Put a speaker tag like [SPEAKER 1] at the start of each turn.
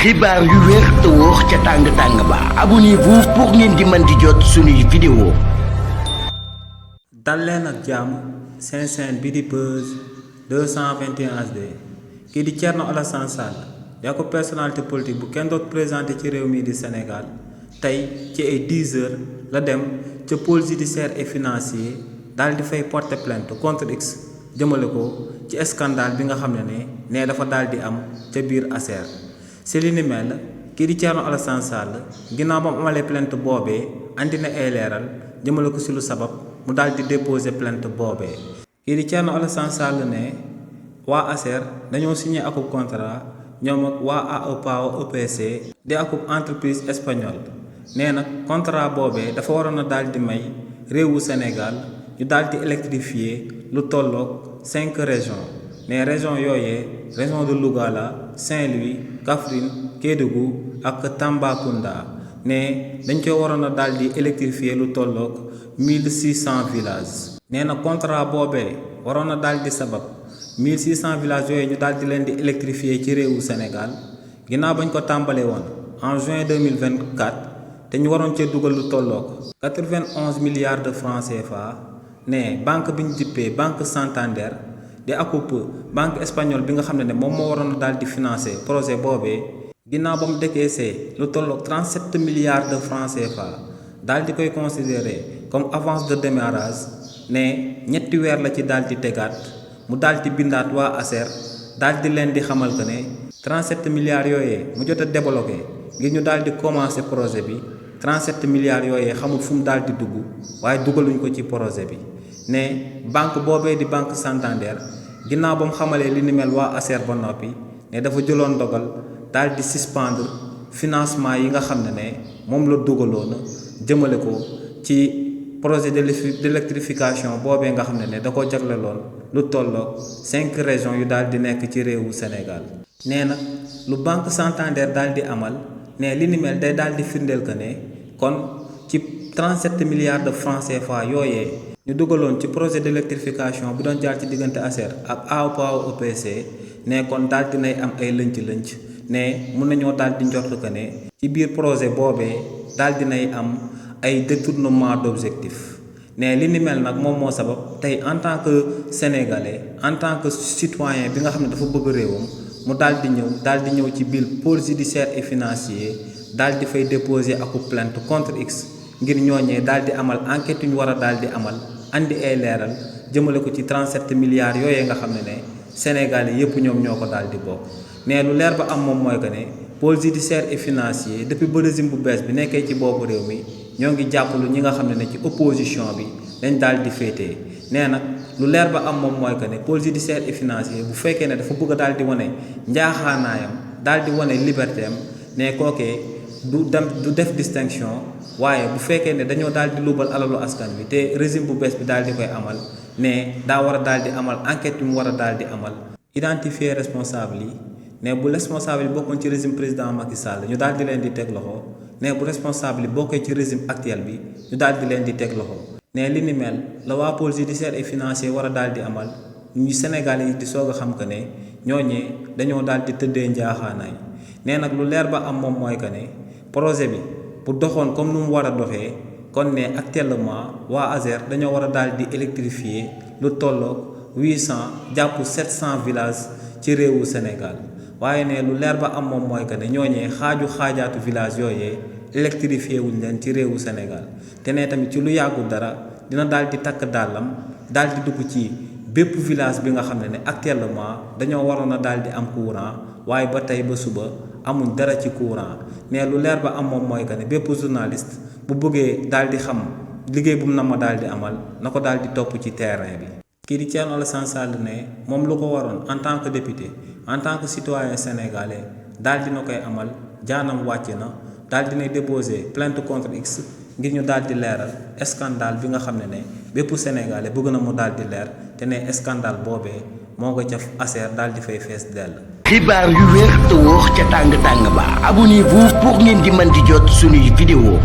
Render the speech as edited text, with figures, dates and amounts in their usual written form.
[SPEAKER 1] xibaar yu wér te wóor ca tàng ba abonnez-vous pour ngeen di mën di jot suñuy vidéo.
[SPEAKER 2] dal leen ak jàmm seen chaîne bi di Buzz 221 HD kii di Thierno Alassane Sall yaa ko personnalité politique bu kenn doot présenté ci réew mi di Sénégal tey ci ay 10 heures la dem ca pôle judiciaire et financier daal di fay porter plainte contre X jëmale ko ci scandale bi nga xam ne dafa daal di am ca biir ASER. si li ni mel kii di Thierno Alassane Sall ginnaaw ba mu amalee plainte boobee andi na ay leeral jëmale ko si lu sabab mu daal di déposer plainte boobee. kii di Thierno Alassane Sall ne waa ASER dañoo signé akub contrat ñoom ak waa AEPAO EPC di akub entreprise espagnole nee nag contrat boobee dafa waroon a daal di may réewu Sénégal ñu daal di électrifier lu tolloog 5 régions mais région yooyee région de Louga la Saint-Louis Kaffrine Kédougou ak Tambacounda ne dañ koy waroon a daal di électrifier lu tolloog 1600 villages. nee na contrat boobee waroon na daal di sabab 1600 villages yooyu ñu daal di leen di électrifier ci réewu Sénégal ginnaaw bañ ko tàmbalee woon en juin 2024 te ñu waroon cee dugal lu tolloog 91 milliards de francs CFA ne banque bi ñu dippee banque Santander di akup banque espagnole bi nga xam ne moom moo waroon a daal di financer projet boobee ginnaaw ba mu décaissé lu tolloog 37 milliards de francs CFA daal di koy considérer comme avance de démarrage ne ñetti weer la ci daal di tegaat mu daal di bindaat waa ASER daal di leen di xamal que ne 37 milliards yooyee mu jot a débloqué ngir ñu daal di commencer projet bi 37 milliards yooyee xamul fu mu daal di dugg waaye dugaluñ ko ci projet bi ne banque boobee di banque Santander ginnaaw ba mu xamalee li ni mel waa ASER ba noppi ne dafa jëloon ndogal daal di suspendre financement yi nga xam ne moom la dugaloon jëmale ko ci projet d'électrification boobee nga xam ne da ko jagleloon lu tolloog 5 régions yu daal di nekk ci réewu Sénégal. nee nag lu banque Santander daal di amal ne li ni mel day daal di firndeel que ne kon ci 37 milliards de francs CFA yooyee ñu dugaloon ci projet d'électrification bi doon jaar ci diggante ASER ak AEPAO EPC ne kon daal di nay am ay lënc-lënc ne mun nañoo daal di njort que ne ci biir projet boobee daal di nay am ay détournement d'objectif ne li ni mel nag moom moo sabab tey en tant que sénégalais en tant que citoyen bi nga xam ne dafa bëgg réewam mu daal di ñëw ci biir pôle judiciaire et financier daal di fay déposer aku plainte contre X ngir ñooñee daal di amal enquête yu ñu war a daal di amal andi ay leeral jëmale ko ci 37 milliards yooyee nga xam ne sénégalais yépp ñoom ñoo ko daal di bokk. ne lu leer ba am moom mooy que ne pôle judiciaire et financier depuis ba régime bu bees bi nekkee ci boppu réew mi ñoo ngi jàppalu ñi nga xam ne ci opposition bi dañ daal di féetee. nee nag lu leer ba am moom mooy que ne pôle judiciaire et financier bu fekkee ne dafa bëgg a daal di wane njaaxaanaayam daal di wane liberté am ne kookee du def distinction waaye bu fekkee ne dañoo daal di luubal alalu askan bi te régime bu bees bi daal di koy amal ne daa war a daal di amal enquête yu mu war a daal di amal identifier responsable yi ne bu responsable yi bokkoon ci régime président Macky Sall ñu daal di leen di teg loxo ne bu responsable yi bokkee ci régime actuel bi ñu daal di leen di teg loxo. ne li ni mel la waa pôle judiciaire et financier war a daal di amal ñu Sénégalais yi di soog a xam que ne ñooñee dañoo daal di tëddee njaaxaanaay. ne nag lu leer ba am moom mooy que ne projet bi bu doxoon comme nu mu war a doxee kon ne actuellement waa ASER dañoo war a daal di électrifier lu tolloog 800 jàpp 700 villages ci réewu Sénégal waaye ne lu leer ba am moom mooy que ne ñooñee xaajaatu village yooyee électrifié wuñ leen ci réewu Sénégal te ne tamit ci lu yàggul dara dina daal di takk dàllam daal di dugg ci bépp village bi nga xam ne actuellement dañoo waroon a daal di am courant waaye ba tey ba suba amuñ dara ci courant. mais lu leer ba am moom mooy que ne bépp journaliste bu bëggee daal di xam liggéey bu mu na ma daal di amal na ko daal di topp ci terrain bi. kii di Thierno Alassane Sall ne moom lu ko waroon en tant que député en tant que citoyen sénégalais daal dina koy amal jaanam wàcc na daal dinay déposer plainte contre X ngir ñu daal di leeral scandale bi nga xam ne bépp sénégalais bëgg na mu daal di leer te ne scandale boobee moo ko jaf ASER daal di fay fees dell.
[SPEAKER 1] xibaar yu wér te wóor ca tàng ba abonnez-vous pour ngeen di mën di jot suñuy vidéo.